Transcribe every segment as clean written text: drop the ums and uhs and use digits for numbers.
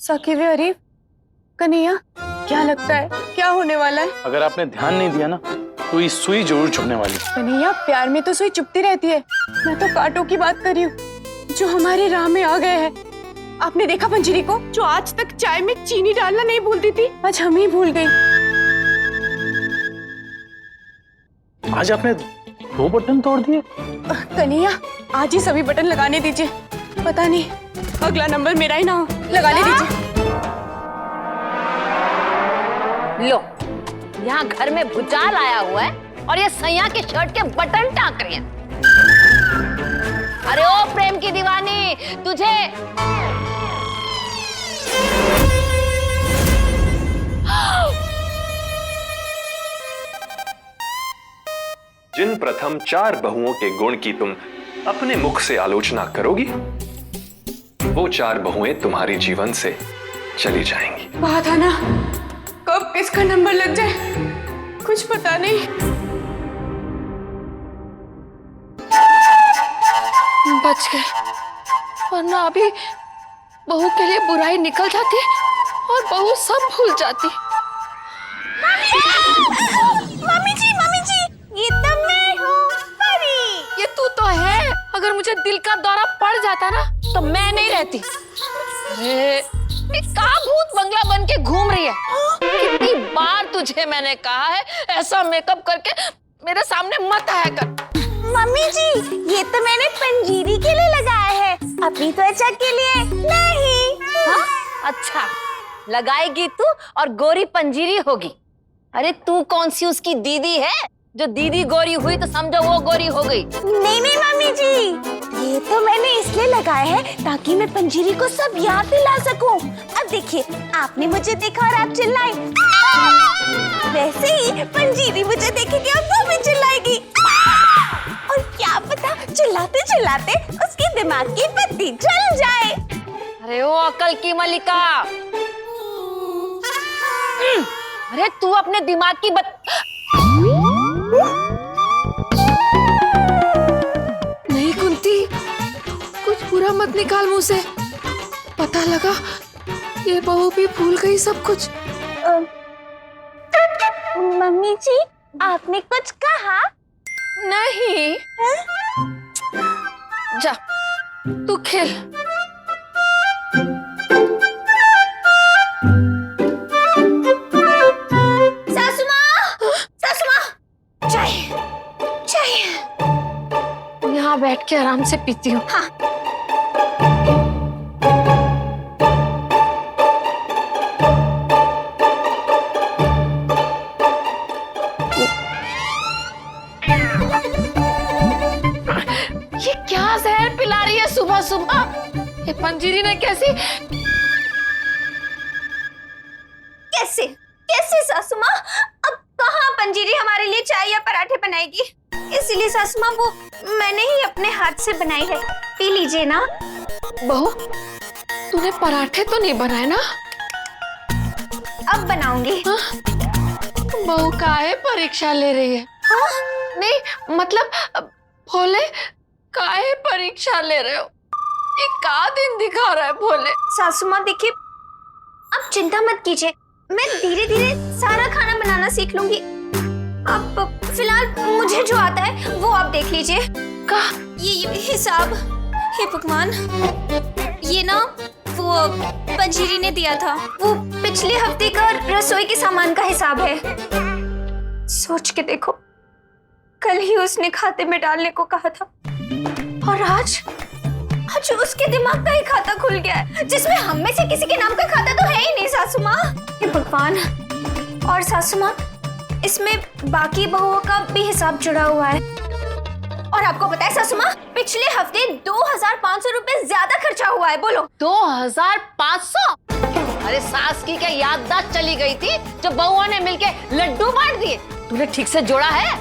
साकिब अरीफ, कन्हैया, क्या लगता है क्या होने वाला है? अगर आपने ध्यान नहीं दिया ना तो ये सुई जरूर चुभने वाली। कन्हैया, प्यार में तो सुई चुभती रहती है। मैं तो कांटों की बात कर रही हूँ जो हमारी राह में आ गए हैं। आपने देखा पंजरी को, जो आज तक चाय में चीनी डालना नहीं भूलती थी, आज हम ही भूल गई। आज आपने 2 बटन तोड़ दिए। कन्हैया, आज ही सभी बटन लगाने दीजिए। पता नहीं अगला नंबर मेरा ही ना हो। लगाने दीजिए। लो, यहाँ घर में भूचाल आया हुआ है और ये सैया की शर्ट के बटन टाक रही हैं। अरे ओ प्रेम की दीवानी, तुझे जिन प्रथम 4 बहुओं के गुण की तुम अपने मुख से आलोचना करोगी, वो 4 बहुएं तुम्हारे जीवन से चली जाएंगी। बात है ना, कब किसका नंबर लग जाए कुछ पता नहीं। बच गए, वरना अभी बहू के लिए बुराई निकल जाती और बहू सब भूल जाती। मम्मी जी, ये तो मैं हूँ, परी। ये तू तो है। अगर मुझे दिल का दौरा पड़ जाता ना तो मैं नहीं रहती। अरे कहाँ भूत बंगला बन के घूम रही है? कितनी बार तुझे मैंने कहा है ऐसा मेकअप करके मेरे सामने मत आया कर। मम्मी जी, ये तो मैंने पंजीरी के लिए लगाया है, अपनी त्वचा के लिए नहीं। हाँ? अच्छा, लगाएगी तू और गोरी पंजीरी होगी। अरे तू कौन सी उसकी दीदी है? जो दीदी गोरी हुई तो समझो वो गोरी हो गई। नहीं मम्मी जी, ये तो मैंने इसलिए लगाया है ताकि मैं पंजीरी को सब याद दिला सकूं। अब देखिए, आपने मुझे देखा और आप चिल्लाए, वैसे ही पंजीरी मुझे देखेगी और वो भी चिल्लाएगी। और क्या पता चिल्लाते चिल्लाते उसके दिमाग की बत्ती जल जाए। अरे ओ अकल की मलिका, अरे तू अपने दिमाग की नहीं कुंती, कुछ बुरा मत निकाल मुंह से। पता लगा ये बहू भी भूल गई सब कुछ। मम्मी जी, आपने कुछ कहा? नहीं। जा तू खेल। यहाँ बैठ के आराम से पीती हूँ। हाँ। ये क्या जहर पिला रही है सुबह सुबह? ये पंजीरी ने कैसे सासू माँ? अब कहाँ पंजीरी हमारे लिए चाय या पराठे बनाएगी? इसीलिए सासू माँ, वो मैंने ही अपने हाथ से बनाई है, पी लीजिए ना। बहू, तूने पराठे तो नहीं बनाए ना? अब बनाऊंगी। बहू काहे परीक्षा ले रही है? हाँ? नहीं मतलब भोले, काहे परीक्षा ले रहे हो? ये का दिन दिखा रहा है भोले? सासू माँ देखिए, अब चिंता मत कीजिए, मैं धीरे धीरे सारा खाना बनाना सीख लूंगी। अब फिलहाल मुझे जो आता है वो आप देख लीजिए। का? ये हिसाब, हे भगवान, ये ना वो पंजीरी ने दिया था, वो पिछले हफ्ते का रसोई के सामान का हिसाब है। सोच के देखो, कल ही उसने खाते में डालने को कहा था और आज उसके दिमाग का ही खाता खुल गया है, जिसमें हम में से किसी के नाम का खाता तो है ही नहीं। सासू माँ, हे भगवान। और सासू माँ, इसमें बाकी बहुओं का भी हिसाब जुड़ा हुआ है। और आपको पता है सासू माँ, पिछले हफ्ते 2500 रुपए ज्यादा खर्चा हुआ है। बोलो 2500? अरे सास की क्या याददाश्त चली गई थी जो बहुओं ने मिलके लड्डू बांट दिए? तूने ठीक से जोड़ा है?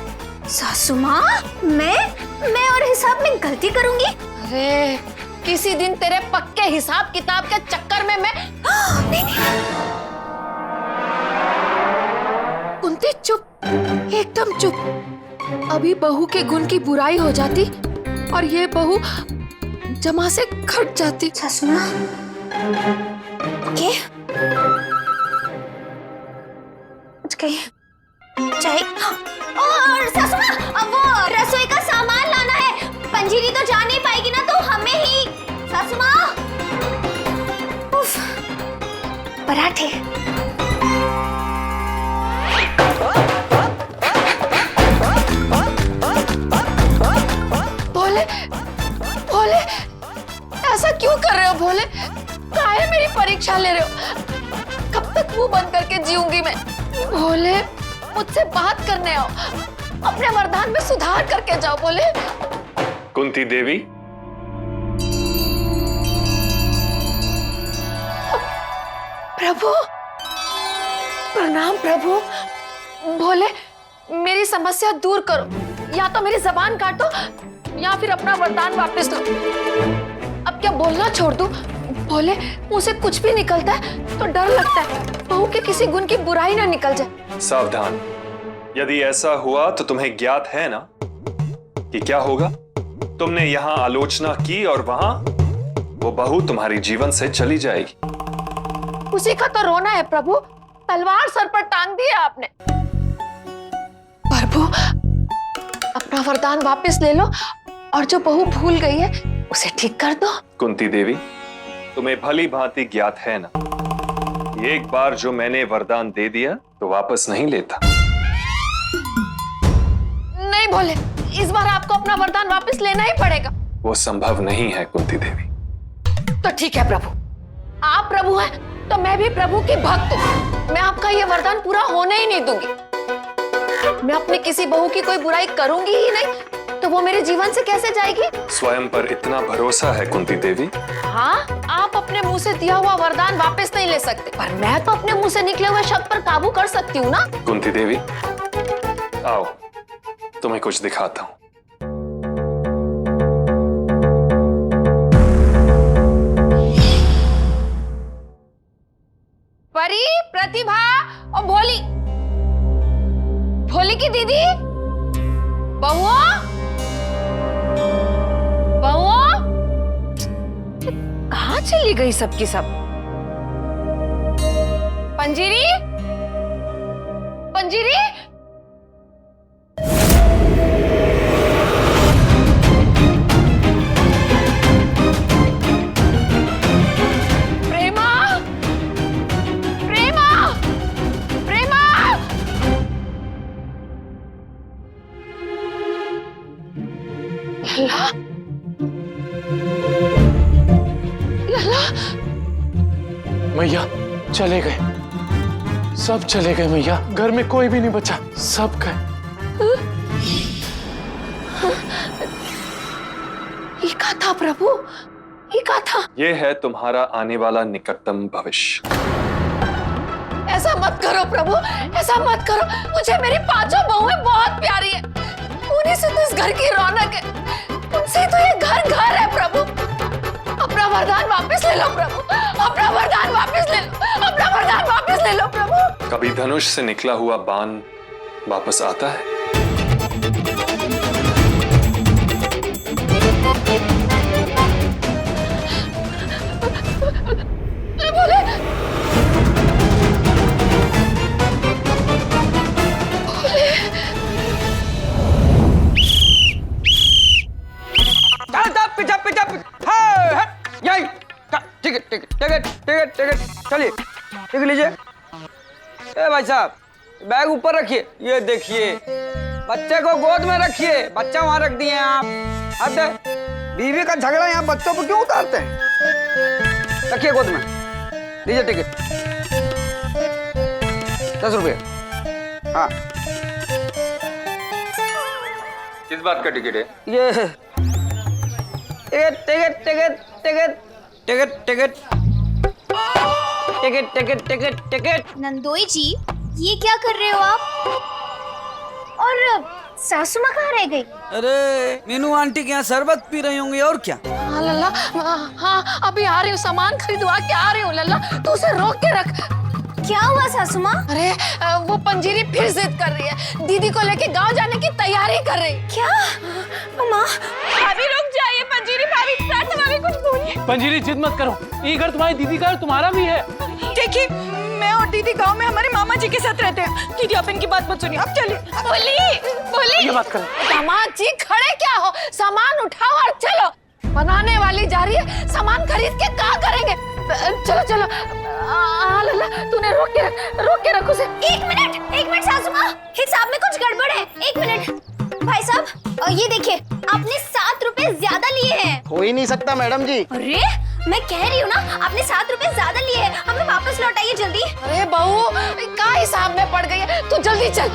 सासू माँ, मैं और हिसाब में गलती करूंगी? अरे किसी दिन तेरे पक्के हिसाब किताब के चक्कर में मैं नहीं। कुंती चुप, एकदम चुप। अभी बहू के गुण की बुराई हो जाती और ये बहू जमा से घट जाती। सासू माँ, ओके गई चाय। और सासू माँ, अब वो रसोई का सामान लाना है। पंजीरी तो जा नहीं पाएगी ना, तो हमें ही। सासू माँ, उफ, पराठे। भोले, भोले, ऐसा क्यों कर रहे हो भोले? काहे मेरी परीक्षा ले रहे हो? कब तक मुंह बंद करके जीऊंगी मैं? भोले, मुझसे बात करने आओ, अपने वरदान में सुधार करके जाओ भोले। कुंती देवी, प्रभु, प्रणाम प्रभु। भोले, मेरी समस्या दूर करो, या तो मेरी जबान काटो या फिर अपना वरदान वापस लो। अब क्या बोलना छोड़ दूं? भोले, मुंह से कुछ भी निकलता है तो डर लगता है बहू के किसी गुण की बुराई ना निकल जाए। सावधान, यदि ऐसा हुआ तो तुम्हें ज्ञात है ना कि क्या होगा? तुमने यहाँ आलोचना की और वहां वो बहू तुम्हारी जीवन से चली जाएगी। उसी का तो रोना है प्रभु, तलवार सर पर टांग दी है आपने। प्रभु, अपना वरदान वापस ले लो और जो बहू भूल गई है उसे ठीक कर दो। कुंती देवी, तुम्हें भली भांति ज्ञात है ना, एक बार जो मैंने वरदान दे दिया तो वापस नहीं लेता। नहीं भोले, इस बार आपको अपना वरदान वापस लेना ही पड़ेगा। वो संभव नहीं है कुंती देवी। तो ठीक है प्रभु, आप प्रभु हैं तो मैं भी प्रभु की भक्त हूँ। मैं आपका ये वरदान पूरा होने ही नहीं दूंगी। मैं अपनी किसी बहू की कोई बुराई करूंगी ही नहीं, तो वो मेरे जीवन से कैसे जाएगी? स्वयं पर इतना भरोसा है कुंती देवी? हाँ, आप अपने मुंह से दिया हुआ वरदान वापस नहीं ले सकते, पर मैं तो अपने मुंह से निकले हुए शब्द पर काबू कर सकती हूँ ना। कुंती देवी, आओ तुम्हें कुछ दिखाता हूँ। परी, प्रतिभा और भोली, भोली की दीदी, बहुओं, बहुओं, कहाँ चली गई सबकी सब? पंजीरी, पंजीरी, प्रेमा, प्रेमा, प्रेमा। लल्ला, लल्ला, मैया चले गए, सब चले गए मैया। घर में कोई भी नहीं बचा, सब गए। ये क्या था प्रभु? ये क्या था? ये है तुम्हारा आने वाला निकटतम भविष्य। ऐसा मत करो प्रभु, ऐसा मत करो। मुझे मेरी पांचों बहुएं बहुत प्यारी है। उन्हीं से तो इस घर की रौनक है, उनसे तो ये घर घर है प्रभु। अपना वरदान वापस ले लो प्रभु, अपना वरदान वापस ले लो, अपना वरदान वापस ले लो प्रभु। कभी धनुष से निकला हुआ बाण वापस आता है? बोले, पिटा पिटा पिटा, यही ticket ticket ticket ticket ticket, चलिए टिकट लीजिए। ए भाई साहब, बैग ऊपर रखिए। ये देखिए, बच्चे को गोद में रखिए। बच्चा वहां रख दिए आप। हद है, बीवी का झगड़ा यहाँ बच्चों पर क्यों उतारते हैं? रखिए गोद में, लीजिए टिकट, 10 रुपये। हाँ, किस बात का टिकट है ये? Ticket ticket ticket ticket ticket ticket ticket ticket ticket ticket. नंदोई जी, ये क्या कर रहे हो आप? और सासू माँ कहाँ रह गई? अरे मीनू आंटी के यहाँ शरबत पी रही होंगी, और क्या? हाँ लल्ला, हाँ अभी आ रही हूँ, सामान खरीदवा के आ रही हूँ। लल्ला, तू उसे रोक के रख। क्या हुआ सासू माँ? अरे वो पंजीरी फिर जिद कर रही है, दीदी को लेके गांव जाने की तैयारी कर रही। क्या? माँ, भाभी रुक जाइए, पंजीरी भाभी प्रार्थना भाभी कुछ बोलिए। पंजीरी जिद मत करो, ये घर तुम्हारी दीदी का और तुम्हारा भी है। देखिए मैं और दीदी गांव में हमारे मामा जी के साथ रहते हैं। दीदी आप इनकी बात मत सुनिए, आप चलिए। बोली ये बात करें। दामाद जी खड़े क्या हो, सामान उठाओ और चलो। बनाने वाली जा रही है, सामान खरीद के क्या करेंगे? चलो चलो। लल्ला तूने रोक के रख उसे। एक मिनट सासू माँ, हिसाब में कुछ गड़बड़ है। एक मिनट भाई साहब, ये देखिए आपने 7 रुपए ज्यादा लिए हैं। हो ही नहीं सकता मैडम जी। अरे मैं कह रही हूँ ना, आपने 7 रुपए ज्यादा लिए हैं, हमें वापस लौटाइए जल्दी। अरे बहू क्या हिसाब में पड़ गई है, तू जल्दी चल।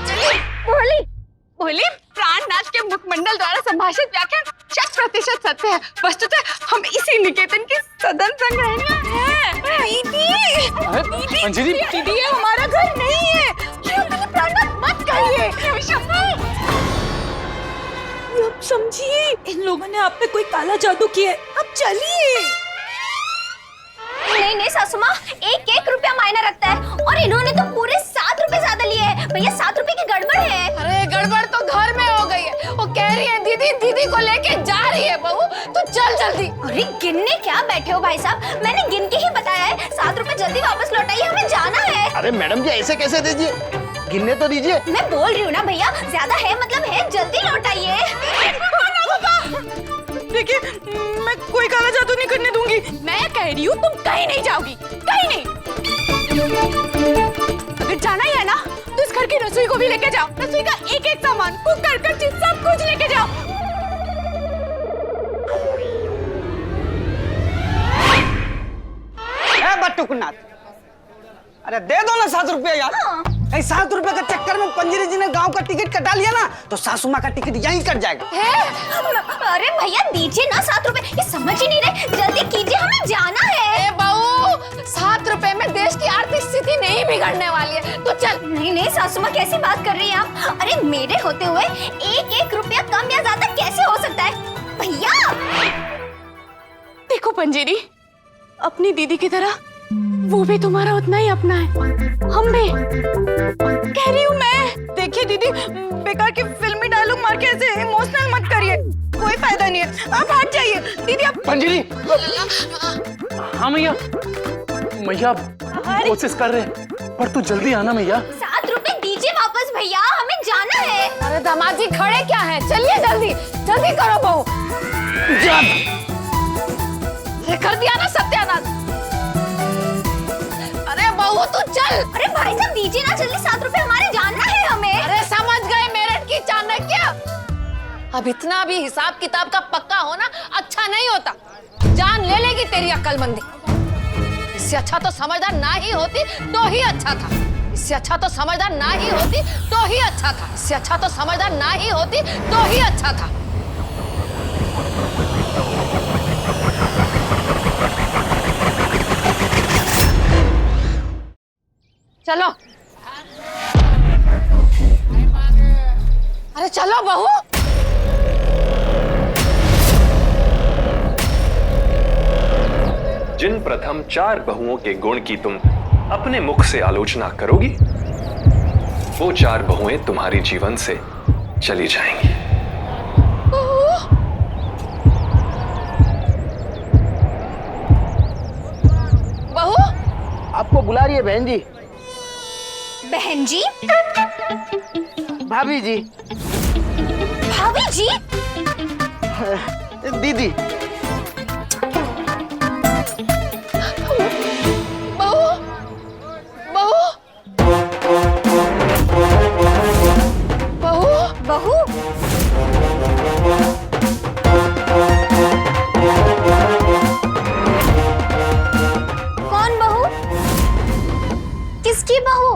बोली प्राणनाथ के मुखमंडल द्वारा संभाषित व्याख्यान 100% सत्य है। वस्तुतः हम इसी निकेतन के सदन संग रहने हैं। दीदी पंजीरी दीदी ये हमारा घर नहीं है। प्राणनाथ मत कहिए। अब समझिए, इन लोगों ने आप पे कोई काला जादू किया है। अब चलिए। नहीं सासू माँ, 1 रुपया मायना रखता है और इन्होंने तो पूरे 7 रुपए ज्यादा लिए हैं। भैया 7 रुपए की गड़बड़ है। अरे गड़बड़ तो घर में हो गई है। वो कह रही है दीदी को लेके जा रही है बहू, तो चल जल्दी। अरे गिनने क्या बैठे हो भाई साहब, मैंने गिन के ही बताया है। 7 रुपए जल्दी वापस लौटाइए, हमें जाना है। अरे मैडम जी ऐसे कैसे दीजिए, गिनने तो दीजिए। मैं बोल रही हूँ ना भैया, ज्यादा है मतलब है, जल्दी लौटाइए। देखिए मैं कोई काला जादू नहीं करने दूंगी। मैं कह रही हूँ तुम कहीं नहीं जाओगी, कहीं नहीं। अगर जाना ही है ना तो इस घर की रसोई को भी लेके जाओ। रसोई का एक सामान, कुकर, कड़छी सब कुछ लेके जाओ। बटुकनाथ, अरे दे दो ना 7 रुपया यार। 7 रुपए के चक्कर में पंजीरी जी ने गांव का टिकट कटा लिया ना, तो सासू माँ का टिकट यहीं कट जाएगा। अरे भैया दीजिए ना 7 रुपए, ये समझ ही नहीं रहे, जल्दी कीजिए, हमें जाना है। बहू 7 रुपए में देश की आर्थिक स्थिति नहीं बिगड़ने वाली है, तो चल। नहीं सासू माँ कैसी बात कर रही हैं आप? अरे मेरे होते हुए 1 रुपया कम या ज्यादा कैसे हो सकता है भैया? देखो पंजीरी, अपनी दीदी की तरह वो भी तुम्हारा उतना ही अपना है। हम भी कह रही हूँ मैं। देखिए दीदी, बेकार की फिल्मी डायलॉग मार के ऐसे इमोशनल मत करिए, कोई फायदा नहीं है। आप हट जाइए दीदी। आप पंजीरी। हाँ मैया कोशिश कर रहे हैं, पर तू जल्दी आना मैया। 7 रुपए दीजिए वापस भैया, हमें जाना है। अरे दामाद जी खड़े क्या है, चलिए जल्दी जल्दी करो बहू। कर दिया ना सत्यानाश। अरे बहू तू चल। अरे भाई साहब दीजिए ना जल्दी, 7 रुपए हमारे, जाना है हमें। अरे समझ गए मेरठ की चाणक्य। अब इतना भी हिसाब किताब का पक्का होना अच्छा नहीं होता, जान ले लेगी तेरी अक्लमंदी। इससे अच्छा तो समझदार ना ही होती तो ही अच्छा था। इससे अच्छा तो समझदार ना ही होती तो ही अच्छा था। इससे अच्छा तो समझदार ना ही होती तो ही अच्छा था। चलो अरे चलो बहू। जिन प्रथम 4 बहुओं के गुण की तुम अपने मुख से आलोचना करोगी, वो 4 बहुएं तुम्हारे जीवन से चली जाएंगी। बहू आपको बुला रही है बहन जी। बहन जी? भाभी जी। भाभी जी? दीदी। बहू बहू बहू बहू? कौन बहू? किसकी बहू?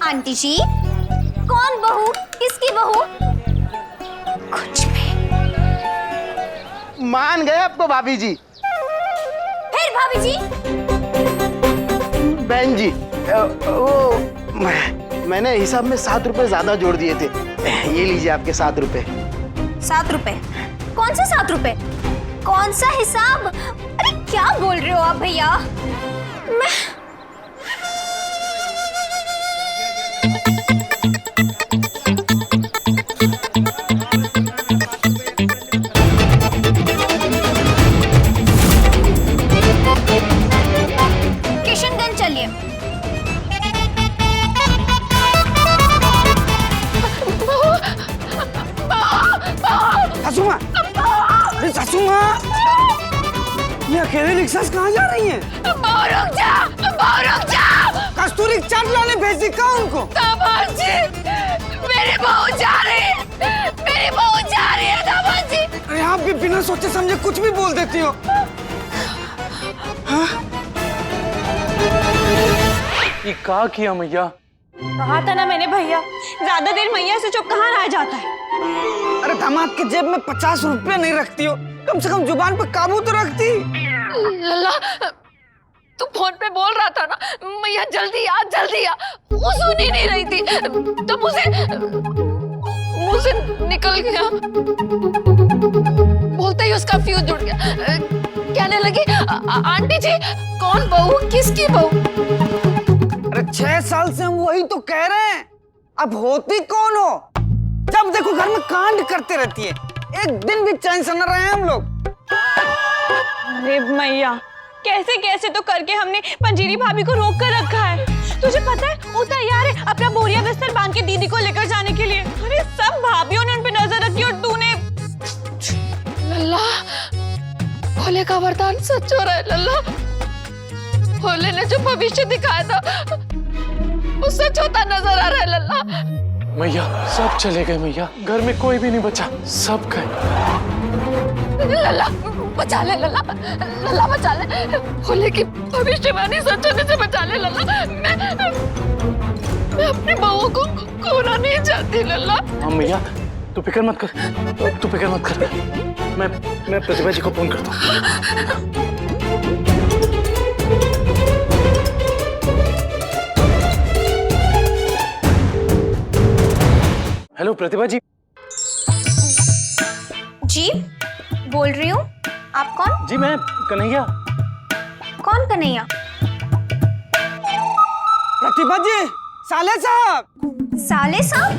आंटी जी, कौन बहू? किसकी बहू? कुछ भी। मान गए आपको भाभी जी। फिर भाभी जी? बहन जी, वो मैंने हिसाब में 7 रुपए ज्यादा जोड़ दिए थे। ये लीजिए आपके 7 रुपए। 7 रुपए? कौन से 7 रुपए? कौन सा हिसाब? अरे क्या बोल रहे हो आप भैया? अकेले रिक्शा से कहाँ जा रही हैं? बहू रुक जा। कस्तूरी चाट लाने भेज दी कहाँ उनको? दामाद जी, मेरी बहू जा रही है दामाद जी। अरे आप भी बिना सोचे समझे कुछ भी बोल देती हो। ये का किया मैया? कहा था ना मैंने भैया, ज्यादा देर मैया से चुप कहाँ रह जाता है। अरे दामाद के जेब में 50 रुपए नहीं रखती हो, कम से कम जुबान पर काबू तो रखती। लल्ला, तू फोन पे बोल रहा था ना मैया जल्दी आ। वो सुन ही नहीं रही थी तो मुझसे निकल गया। बोलते ही उसका फ्यूज उड़ गया। कहने लगी आंटी जी कौन बहू, किसकी बहू? अरे 6 साल से हम वही तो कह रहे हैं, अब होती कौन हो? जब देखो घर में कांड करते रहती है, एक दिन भी चैन से न रहे हम लोग। अरे मैया, कैसे कैसे तो करके हमने पंजीरी भाभी को रोक कर रखा है। तुझे पता है वो तैयार है अपना बोरिया बिस्तर बांध के दीदी को लेकर जाने के लिए। अरे सब भाभीओं ने उन पे नजर रखी और तूने। लल्ला, भोले का वरदान सच हो रहा है लल्ला। भोले ने जो भविष्य दिखाया था वो सच होता नजर आ रहा है लल्ला। मैया सब चले गए मैया, घर में कोई भी नहीं बचा, सब गए। लल्ला बचा ले, लल्ला बचा ले। भोले की भविष्यवाणी सच होने से बचा ले लल्ला। मैं अपनी बहू को खोना नहीं चाहती लल्ला। हाँ मैया, तू फिक्र मत कर। मैं प्रतिभा जी को फोन करता हूँ। हेलो प्रतिभा जी। जी बोल रही हूँ। आप कौन? जी मैं कन्हैया। कौन कन्हैया? प्रतिभा जी, साले साहब। साले साहब?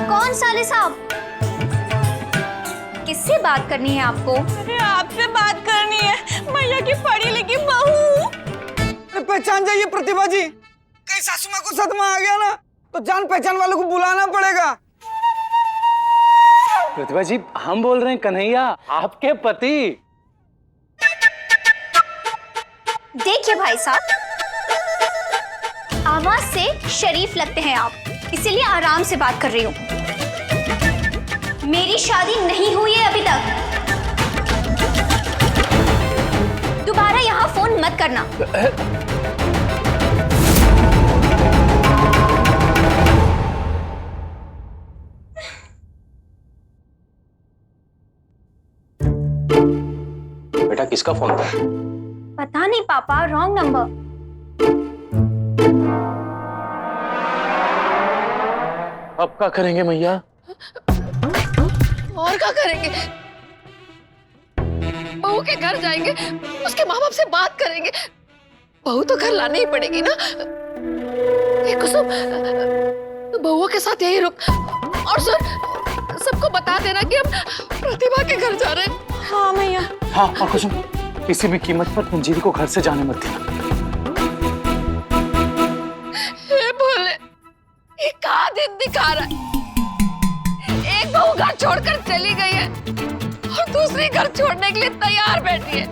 कौन साले साहब? किससे बात करनी है आपको? अरे आपसे बात करनी है, मैया की पढ़ी लिखी बहू। पहचान जाइए प्रतिभा जी, कहीं सासू माँ को सदमा आ गया ना तो जान पहचान वालों को बुलाना पड़ेगा। प्रतिभा जी हम बोल रहे हैं कन्हैया, आपके पति। देखिए भाई साहब, आवाज से शरीफ लगते हैं आप, इसीलिए आराम से बात कर रही हूँ। मेरी शादी नहीं हुई है अभी तक। दोबारा यहाँ फोन मत करना। बेटा किसका फोन था? पता नहीं पापा, रॉन्ग नंबर। अब क्या करेंगे मैया? और क्या करेंगे? बहू के घर जाएंगे, उसके माँ बाप से बात करेंगे। बहू तो घर लानी ही पड़ेगी ना। ये कुसुम, तो बहू के साथ यही रुक। और सर सबको बता देना कि हम प्रतिभा के घर जा रहे हैं। हाँ मैया। हाँ और कुसुम, किसी भी कीमत पर मंजीरी को घर से जाने मत देना। हे भोले, ये कहाँ दिन दिखा रहा है? एक बहू घर छोड़कर चली गई है और दूसरी घर छोड़ने के लिए तैयार बैठी है।